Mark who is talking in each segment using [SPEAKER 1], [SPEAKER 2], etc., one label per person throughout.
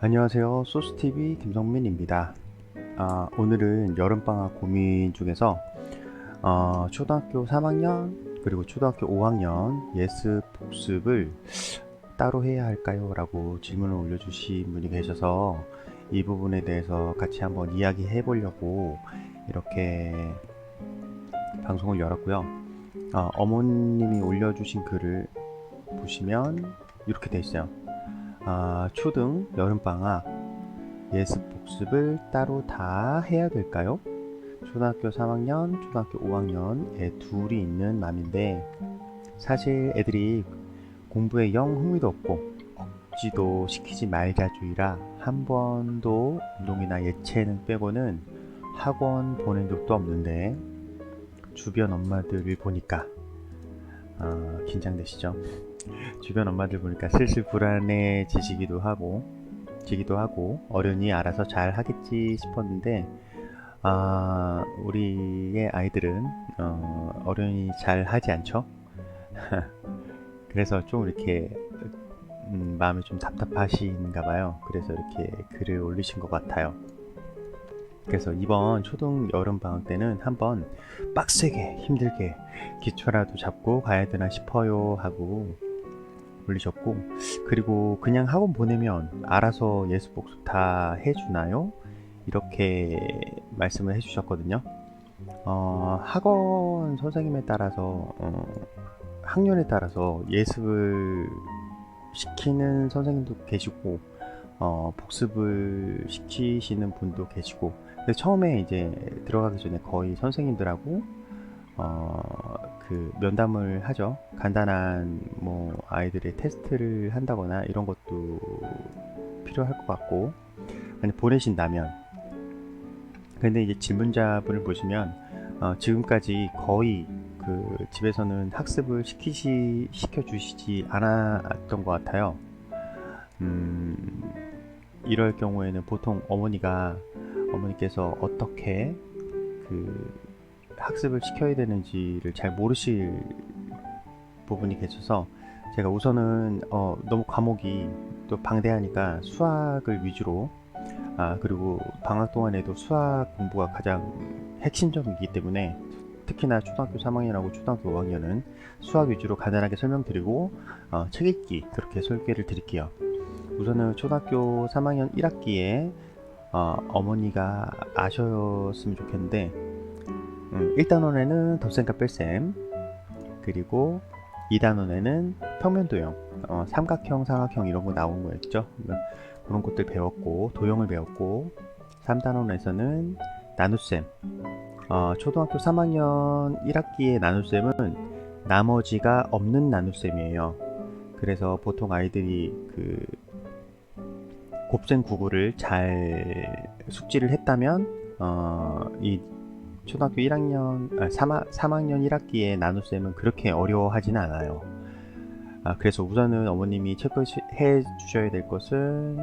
[SPEAKER 1] 안녕하세요. 소스TV 김성민입니다. 오늘은 여름방학 고민 중에서 초등학교 3학년 그리고 초등학교 5학년 예습 복습을 따로 해야 할까요? 라고 질문을 올려주신 분이 계셔서 이 부분에 대해서 같이 한번 이야기해 보려고 이렇게 방송을 열었고요. 어머님이 올려주신 글을 보시면 이렇게 돼 있어요. 초등 여름방학 예습 복습을 따로 다 해야 될까요? 초등학교 3학년, 초등학교 5학년 애 둘이 있는 맘인데 사실 애들이 공부에 영 흥미도 없고 억지도 시키지 말자주의라 한 번도 운동이나 예체능 빼고는 학원 보낸 적도 없는데 주변 엄마들을 보니까 긴장되시죠? 주변 엄마들 보니까 슬슬 불안해지기도 하고 어련히 알아서 잘 하겠지 싶었는데 우리의 아이들은 어련히 잘 하지 않죠. 그래서 좀 이렇게 마음이 좀 답답하신가 봐요. 그래서 이렇게 글을 올리신 것 같아요. 그래서 이번 초등 여름방학 때는 한번 빡세게 힘들게 기초라도 잡고 가야 되나 싶어요 하고 올리셨고, 그리고 그냥 학원 보내면 알아서 예습 복습 다 해주나요? 이렇게 말씀을 해주셨거든요. 학원 선생님에 따라서 학년에 따라서 예습을 시키는 선생님도 계시고 복습을 시키시는 분도 계시고, 그래서 처음에 이제 들어가기 전에 거의 선생님들하고 그 면담을 하죠. 간단한 뭐 아이들의 테스트를 한다거나 이런 것도 필요할 것 같고, 만약 보내신다면. 근데 이제 질문자분을 보시면 지금까지 거의 그 집에서는 학습을 시켜주시지 않았던 것 같아요. 이럴 경우에는 보통 어머니께서 어떻게 그 학습을 시켜야 되는지를 잘 모르실 부분이 계셔서 제가 우선은 너무 과목이 또 방대하니까 수학을 위주로, 그리고 방학 동안에도 수학 공부가 가장 핵심점이기 때문에 특히나 초등학교 3학년하고 초등학교 5학년은 수학 위주로 간단하게 설명드리고 책 읽기 그렇게 설계를 드릴게요. 우선은 초등학교 3학년 1학기에 어머니가 아셨으면 좋겠는데 1단원에는 덧셈과 뺄셈, 그리고 2단원에는 평면도형, 삼각형, 사각형 이런 거 나온 거 있죠. 그런 것들 배웠고, 도형을 배웠고, 3단원에서는 나눗셈. 초등학교 3학년 1학기의 나눗셈은 나머지가 없는 나눗셈이에요. 그래서 보통 아이들이 그 곱셈 구구를 잘 숙지를 했다면 이 초등학교 3학년 1학기의 나눗셈은 그렇게 어려워하지는 않아요. 그래서 우선은 어머님이 체크해 주셔야 될 것은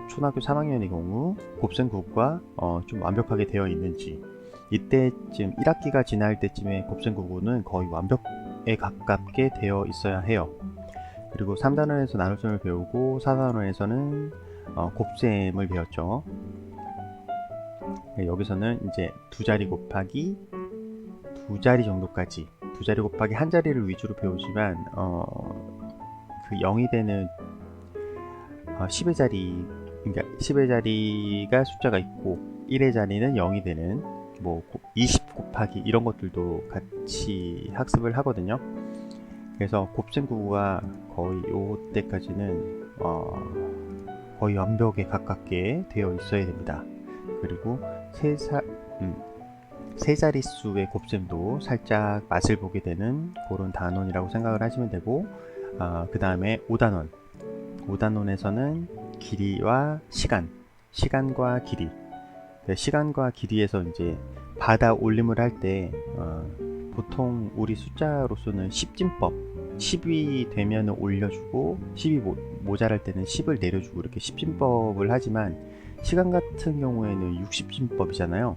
[SPEAKER 1] 초등학교 3학년의 경우 곱셈 구구가 좀 완벽하게 되어 있는지, 이때쯤 1학기가 지날 때쯤에 곱셈 구구는 거의 완벽에 가깝게 되어 있어야 해요. 그리고 3단원에서 나눗셈을 배우고 4단원에서는 곱셈을 배웠죠. 여기서는 이제 두 자리 곱하기 두 자리 정도까지, 두 자리 곱하기 한 자리를 위주로 배우지만 그 0이 되는 10의 자리, 그러니까 10의 자리가 숫자가 있고 1의 자리는 0이 되는 뭐 20 곱하기 이런 것들도 같이 학습을 하거든요. 그래서 곱셈 구구가 거의 요때까지는 거의 완벽에 가깝게 되어 있어야 됩니다. 그리고 세 자릿수의 곱셈도 살짝 맛을 보게 되는 그런 단원이라고 생각을 하시면 되고, 그 다음에 5단원에서는 길이와 시간과 길이, 시간과 길이에서 이제 바다 올림을 할 때 보통 우리 숫자로서는 10진법, 10이 되면 올려주고 10이 모자랄 때는 10을 내려주고 이렇게 10진법을 하지만 시간 같은 경우에는 60진법이잖아요.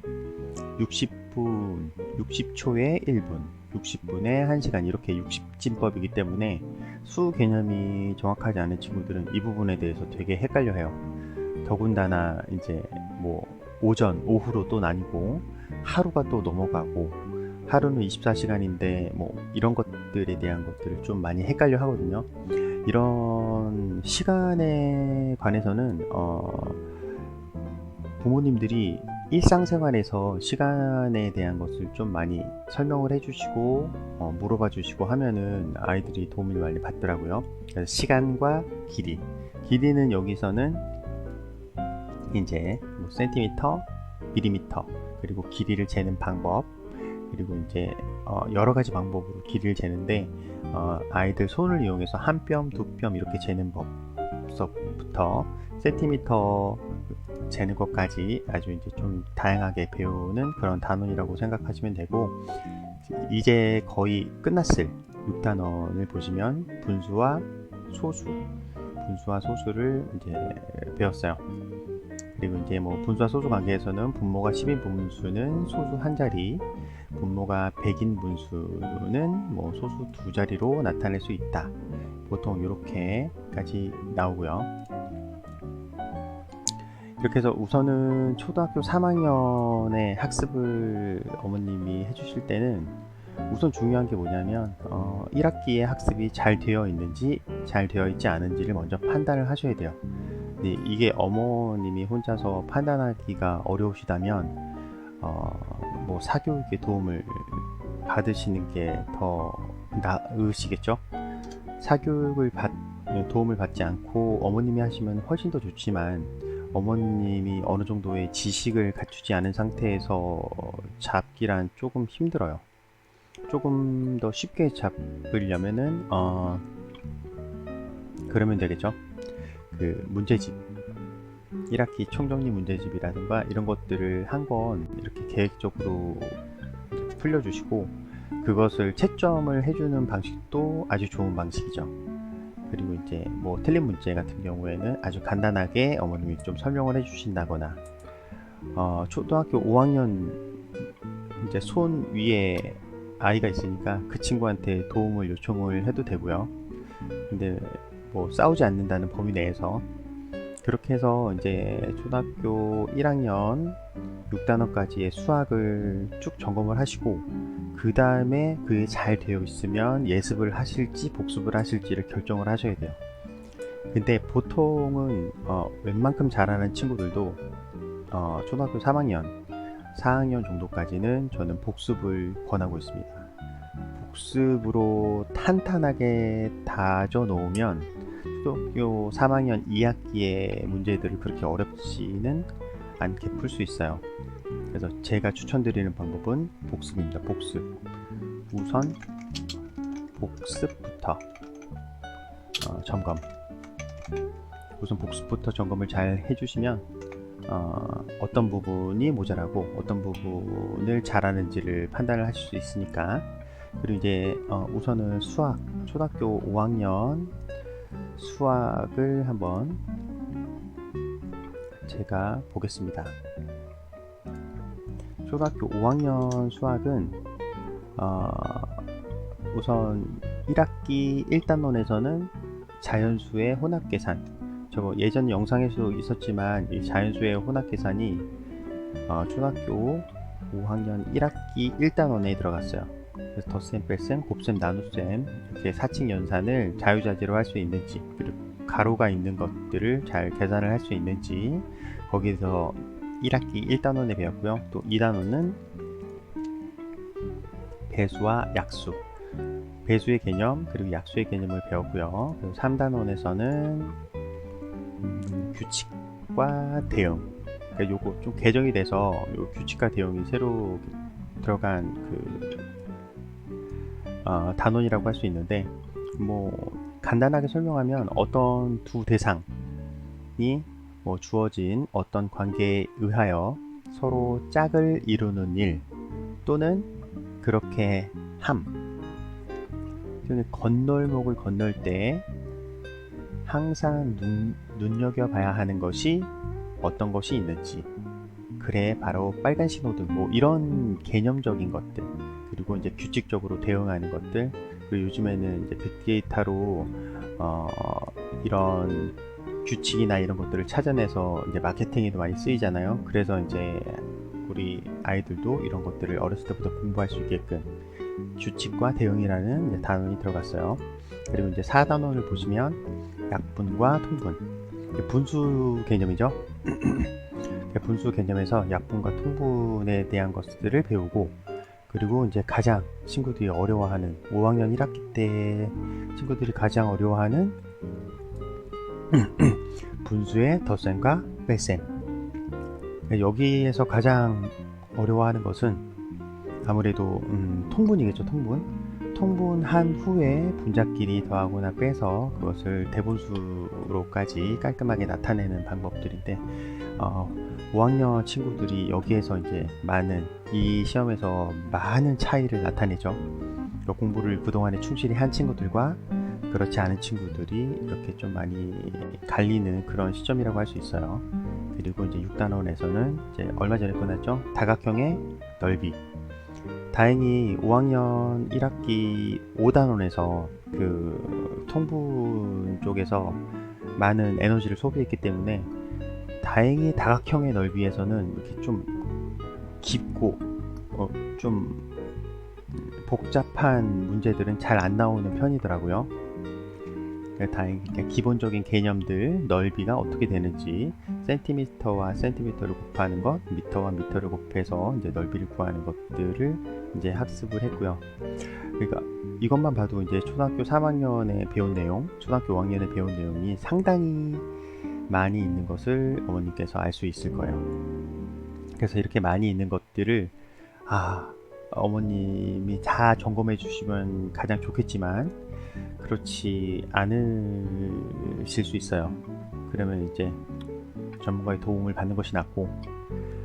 [SPEAKER 1] 60 60분, 60초에 1분, 60분에 1시간 이렇게 60진법이기 때문에 수 개념이 정확하지 않은 친구들은 이 부분에 대해서 되게 헷갈려 해요. 더군다나 이제 뭐 오전, 오후로 또 나뉘고 하루가 또 넘어가고 하루는 24시간인데 뭐 이런 것들에 대한 것들을 좀 많이 헷갈려 하거든요. 이런 시간에 관해서는 부모님들이 일상생활에서 시간에 대한 것을 좀 많이 설명을 해주시고 물어봐 주시고 하면은 아이들이 도움을 많이 받더라고요. 그래서 시간과 길이는 여기서는 이제 뭐 센티미터, 밀리미터, 그리고 길이를 재는 방법, 그리고 이제 여러 가지 방법으로 길이를 재는데 아이들 손을 이용해서 한 뼘, 두 뼘 이렇게 재는 법부터 센티미터 재는 것까지 아주 이제 좀 다양하게 배우는 그런 단원이라고 생각하시면 되고, 이제 거의 끝났을 6단원을 보시면 분수와 소수를 이제 배웠어요. 그리고 이제 뭐 분수와 소수 관계에서는 분모가 10인 분수는 소수 한 자리, 분모가 100인 분수는 뭐 소수 두 자리로 나타낼 수 있다. 보통 이렇게까지 나오고요. 이렇게 해서 우선은 초등학교 3학년의 학습을 어머님이 해주실 때는 우선 중요한 게 뭐냐면 1학기의 학습이 잘 되어 있는지 잘 되어 있지 않은지를 먼저 판단을 하셔야 돼요. 근데 이게 어머님이 혼자서 판단하기가 어려우시다면 뭐 사교육의 도움을 받으시는 게 더 나으시겠죠. 사교육을 도움을 받지 않고 어머님이 하시면 훨씬 더 좋지만, 어머님이 어느 정도의 지식을 갖추지 않은 상태에서 잡기란 조금 힘들어요. 조금 더 쉽게 잡으려면은 그러면 되겠죠. 그 문제집, 1학기 총정리 문제집이라든가 이런 것들을 한 번 이렇게 계획적으로 풀려주시고 그것을 채점을 해주는 방식도 아주 좋은 방식이죠. 그리고 이제 뭐 틀린 문제 같은 경우에는 아주 간단하게 어머님이 좀 설명을 해주신다거나, 초등학교 5학년 이제 손 위에 아이가 있으니까 그 친구한테 도움을 요청을 해도 되고요. 근데 뭐 싸우지 않는다는 범위 내에서 그렇게 해서 이제 초등학교 1학년 6단원까지의 수학을 쭉 점검을 하시고, 그 다음에 그게 잘 되어 있으면 예습을 하실지 복습을 하실지를 결정을 하셔야 돼요. 근데 보통은 웬만큼 잘하는 친구들도 초등학교 3학년 4학년 정도까지는 저는 복습을 권하고 있습니다. 복습으로 탄탄하게 다져 놓으면 초등학교 3학년 2학기의 문제들을 그렇게 어렵지는 않게 풀 수 있어요. 그래서 제가 추천드리는 방법은 복습입니다. 복습. 우선 복습부터 점검. 우선 복습부터 점검을 잘 해주시면 어떤 부분이 모자라고 어떤 부분을 잘하는지를 판단을 하실 수 있으니까. 그리고 이제 우선은 수학, 초등학교 5학년 수학을 한번 제가 보겠습니다. 초등학교 5학년 수학은 우선 1학기 1단원에서는 자연수의 혼합계산, 저거 예전 영상에서 있었지만 이 자연수의 혼합계산이 초등학교 5학년 1학기 1단원에 들어갔어요. 그래서 덧셈, 뺄셈, 곱셈, 나눗셈 이렇게 사칙 연산을 자유자재로 할 수 있는지, 그리고 가로가 있는 것들을 잘 계산을 할 수 있는지 거기서 1학기 1단원에 배웠고요. 또 2단원은 배수와 약수, 배수의 개념 그리고 약수의 개념을 배웠고요. 그리고 3단원에서는 규칙과 대응, 그러니까 요거 좀 개정이 돼서 요 규칙과 대응이 새로 들어간 단원이라고 할 수 있는데, 뭐 간단하게 설명하면 어떤 두 대상이 뭐 주어진 어떤 관계에 의하여 서로 짝을 이루는 일 또는 그렇게 함, 또는 건널목을 건널 때 항상 눈여겨봐야 하는 것이 어떤 것이 있는지, 그래 바로 빨간 신호등 뭐 이런 개념적인 것들, 그리고 이제 규칙적으로 대응하는 것들, 그리고 요즘에는 이제 빅데이터로 이런 규칙이나 이런 것들을 찾아내서 이제 마케팅에도 많이 쓰이잖아요. 그래서 이제 우리 아이들도 이런 것들을 어렸을 때부터 공부할 수 있게끔 규칙과 대응이라는 이제 단원이 들어갔어요. 그리고 이제 4단원을 보시면 약분과 통분, 분수 개념이죠. 분수 개념에서 약분과 통분에 대한 것들을 배우고, 그리고 이제 가장 친구들이 어려워하는 5학년 1학기 때 친구들이 가장 어려워하는 분수의 덧셈과 뺄셈. 여기에서 가장 어려워하는 것은 아무래도 통분이겠죠. 통분한 후에 분자끼리 더하거나 빼서 그것을 대분수로까지 깔끔하게 나타내는 방법들인데 5학년 친구들이 여기에서 이제 이 시험에서 많은 차이를 나타내죠. 공부를 그동안에 충실히 한 친구들과 그렇지 않은 친구들이 이렇게 좀 많이 갈리는 그런 시점이라고 할 수 있어요. 그리고 이제 6단원에서는 이제 얼마 전에 끝났죠. 다각형의 넓이. 다행히 5학년 1학기 5단원에서 그 통분 쪽에서 많은 에너지를 소비했기 때문에 다행히 다각형의 넓이에서는 이렇게 좀 깊고 좀 복잡한 문제들은 잘 안 나오는 편이더라고요. 다행히 기본적인 개념들, 넓이가 어떻게 되는지, 센티미터와 센티미터를 곱하는 것, 미터와 미터를 곱해서 이제 넓이를 구하는 것들을 이제 학습을 했고요. 그러니까 이것만 봐도 이제 초등학교 3학년에 배운 내용, 초등학교 5학년에 배운 내용이 상당히 많이 있는 것을 어머님께서 알 수 있을 거예요. 그래서 이렇게 많이 있는 것들을 어머님이 다 점검해 주시면 가장 좋겠지만 그렇지 않으실 수 있어요. 그러면 이제 전문가의 도움을 받는 것이 낫고,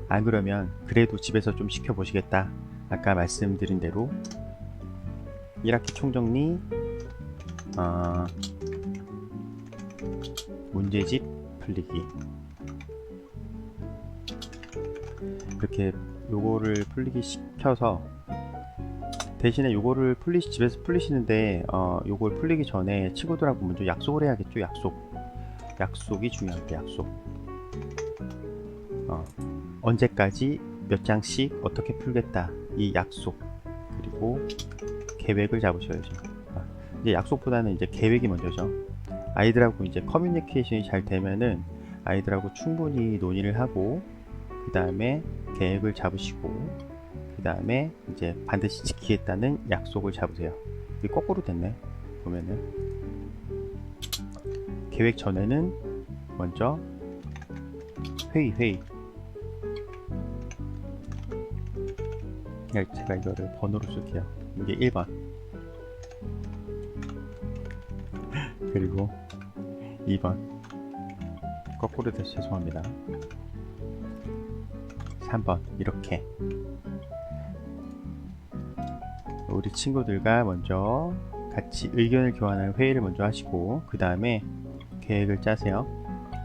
[SPEAKER 1] 안 그러면 그래도 집에서 좀 시켜보시겠다. 아까 말씀드린 대로 1학기 총정리, 문제집 풀리기, 이렇게 요거를 풀리기 시켜서, 대신에 요거를 집에서 풀리시는데 요걸 풀리기 전에 친구들하고 먼저 약속을 해야겠죠. 약속이 중요합니다. 약속. 언제까지 몇 장씩 어떻게 풀겠다, 이 약속. 그리고 계획을 잡으셔야죠. 이제 약속보다는 이제 계획이 먼저죠. 아이들하고 이제 커뮤니케이션이 잘 되면은 아이들하고 충분히 논의를 하고, 그 다음에 계획을 잡으시고, 그 다음에 이제 반드시 지키겠다는 약속을 잡으세요. 이게 거꾸로 됐네. 보면은 계획 전에는 먼저 회의. 제가 이거를 번호로 쓸게요. 이게 1번, 그리고 2번, 거꾸로 돼서 죄송합니다. 3번, 이렇게 우리 친구들과 먼저 같이 의견을 교환하는 회의를 먼저 하시고, 그 다음에 계획을 짜세요.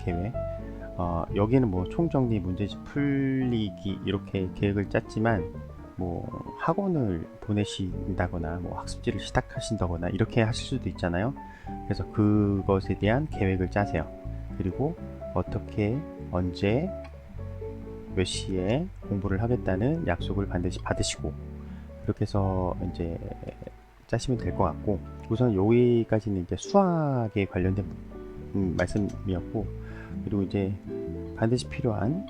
[SPEAKER 1] 계획. 여기는 뭐 총정리, 문제집 풀리기 이렇게 계획을 짰지만, 뭐 학원을 보내신다거나 뭐 학습지를 시작하신다거나 이렇게 하실 수도 있잖아요. 그래서 그것에 대한 계획을 짜세요. 그리고 어떻게, 언제, 몇 시에 공부를 하겠다는 약속을 반드시 받으시고, 그렇게 해서 이제 짜시면 될 것 같고, 우선 여기까지는 이제 수학에 관련된 말씀이었고, 그리고 이제 반드시 필요한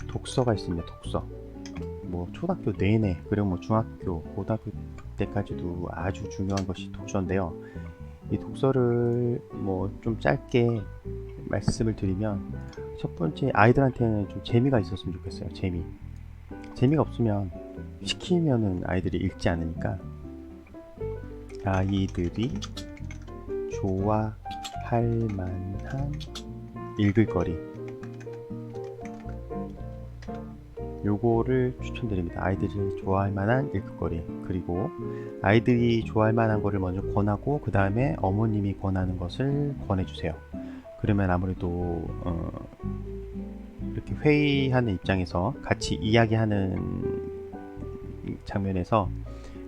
[SPEAKER 1] 독서가 있습니다. 독서. 뭐 초등학교 내내, 그리고 뭐 중학교, 고등학교 때까지도 아주 중요한 것이 독서인데요. 이 독서를 뭐 좀 짧게 말씀을 드리면, 첫 번째, 아이들한테는 좀 재미가 있었으면 좋겠어요. 재미가 없으면 시키면은 아이들이 읽지 않으니까, 아이들이 좋아할 만한 읽을거리, 요거를 추천드립니다. 아이들이 좋아할 만한 읽을거리. 그리고 아이들이 좋아할 만한 거를 먼저 권하고, 그 다음에 어머님이 권하는 것을 권해주세요. 그러면 아무래도 이렇게 회의하는 입장에서 같이 이야기하는 장면에서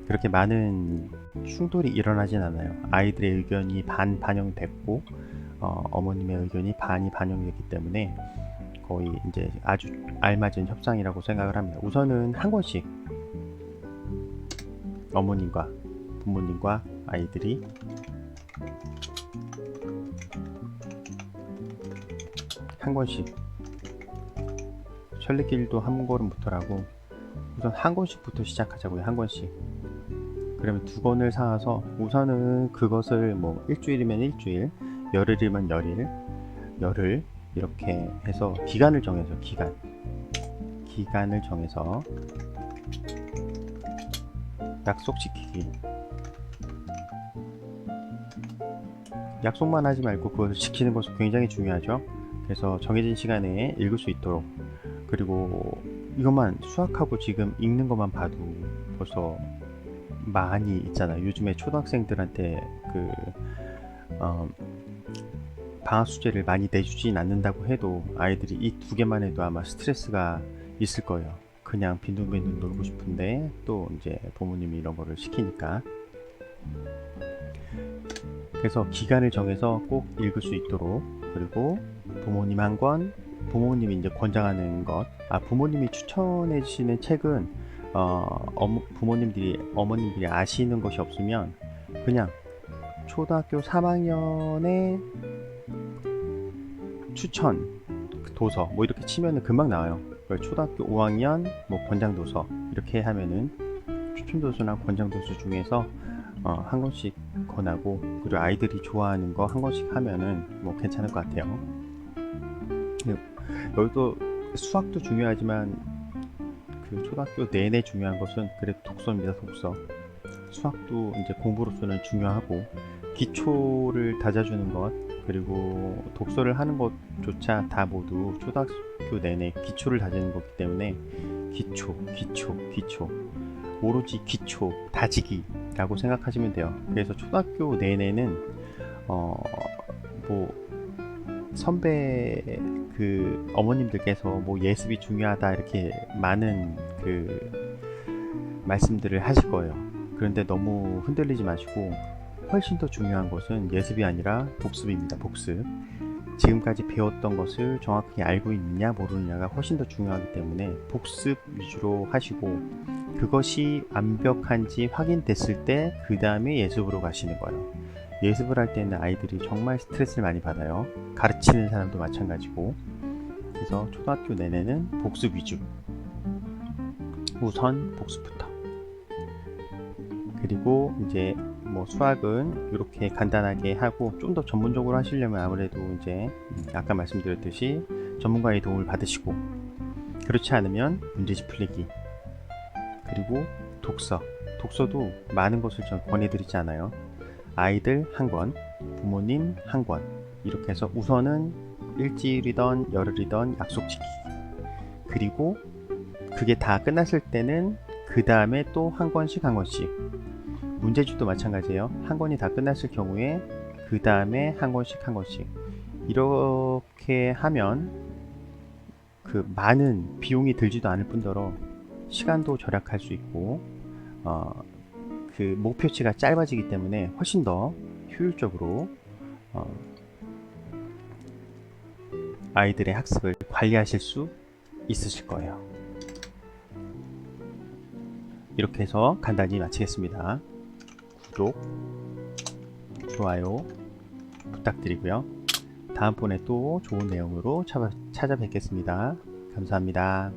[SPEAKER 1] 그렇게 많은 충돌이 일어나진 않아요. 아이들의 의견이 반영됐고 어머님의 의견이 반영됐기 때문에 거의 이제 아주 알맞은 협상이라고 생각을 합니다. 우선은 한 권씩 어머님과 부모님과 아이들이 한 권씩, 천리길도 한 걸음부터라고 우선 한 권씩부터 시작하자고요. 한 권씩. 그러면 두 권을 사와서 우선은 그것을 뭐 일주일이면 일주일, 열흘이면 열흘 이렇게 해서 기간을 정해서 기간을 정해서 약속시키기. 약속만 하지 말고 그것을 지키는 것은 굉장히 중요하죠. 그래서 정해진 시간에 읽을 수 있도록, 그리고 이것만 수학하고 지금 읽는 것만 봐도 벌써 많이 있잖아요. 요즘에 초등학생들한테 방학 숙제를 많이 내주진 않는다고 해도 아이들이 이 두 개만 해도 아마 스트레스가 있을 거예요. 그냥 빈둥빈둥 놀고 싶은데 또 이제 부모님이 이런 거를 시키니까. 그래서 기간을 정해서 꼭 읽을 수 있도록, 그리고 부모님 한 권, 부모님이 이제 권장하는 것, 부모님이 추천해 주시는 책은 어머님들이 아시는 것이 없으면 그냥 초등학교 3학년에 추천 도서 뭐 이렇게 치면은 금방 나와요. 초등학교 5학년 뭐 권장 도서 이렇게 하면은 추천 도서나 권장 도서 중에서 한 권씩 권하고, 그리고 아이들이 좋아하는 거 한 권씩 하면은 뭐 괜찮을 것 같아요. 여기도 수학도 중요하지만 그 초등학교 내내 중요한 것은 그래도 독서입니다. 독서. 수학도 이제 공부로서는 중요하고 기초를 다져주는 것, 그리고 독서를 하는 것조차 다 모두 초등학교 내내 기초를 다지는 거기 때문에 기초 오로지 기초 다지기라고 생각하시면 돼요. 그래서 초등학교 내내는 뭐 선배 그 어머님들께서 뭐 예습이 중요하다 이렇게 많은 그 말씀들을 하실 거예요. 그런데 너무 흔들리지 마시고 훨씬 더 중요한 것은 예습이 아니라 복습입니다. 복습. 지금까지 배웠던 것을 정확하게 알고 있느냐 모르느냐가 훨씬 더 중요하기 때문에 복습 위주로 하시고, 그것이 완벽한지 확인됐을 때 그 다음에 예습으로 가시는 거예요. 예습을 할 때는 아이들이 정말 스트레스를 많이 받아요. 가르치는 사람도 마찬가지고. 그래서 초등학교 내내는 복습 위주, 우선 복습부터. 그리고 이제 뭐 수학은 이렇게 간단하게 하고, 좀 더 전문적으로 하시려면 아무래도 이제 아까 말씀드렸듯이 전문가의 도움을 받으시고, 그렇지 않으면 문제집 풀리기, 그리고 독서도 많은 것을 전 권해드리지 않아요. 아이들 한 권, 부모님 한 권, 이렇게 해서 우선은 일주일이던 열흘이던 약속 지키기. 그리고 그게 다 끝났을 때는 그 다음에 또 한 권씩 문제집도 마찬가지예요. 한 권이 다 끝났을 경우에 그 다음에 한 권씩 이렇게 하면 그 많은 비용이 들지도 않을 뿐더러 시간도 절약할 수 있고 그 목표치가 짧아지기 때문에 훨씬 더 효율적으로 아이들의 학습을 관리하실 수 있으실 거예요. 이렇게 해서 간단히 마치겠습니다. 구독, 좋아요 부탁드리고요. 다음번에 또 좋은 내용으로 찾아뵙겠습니다. 감사합니다.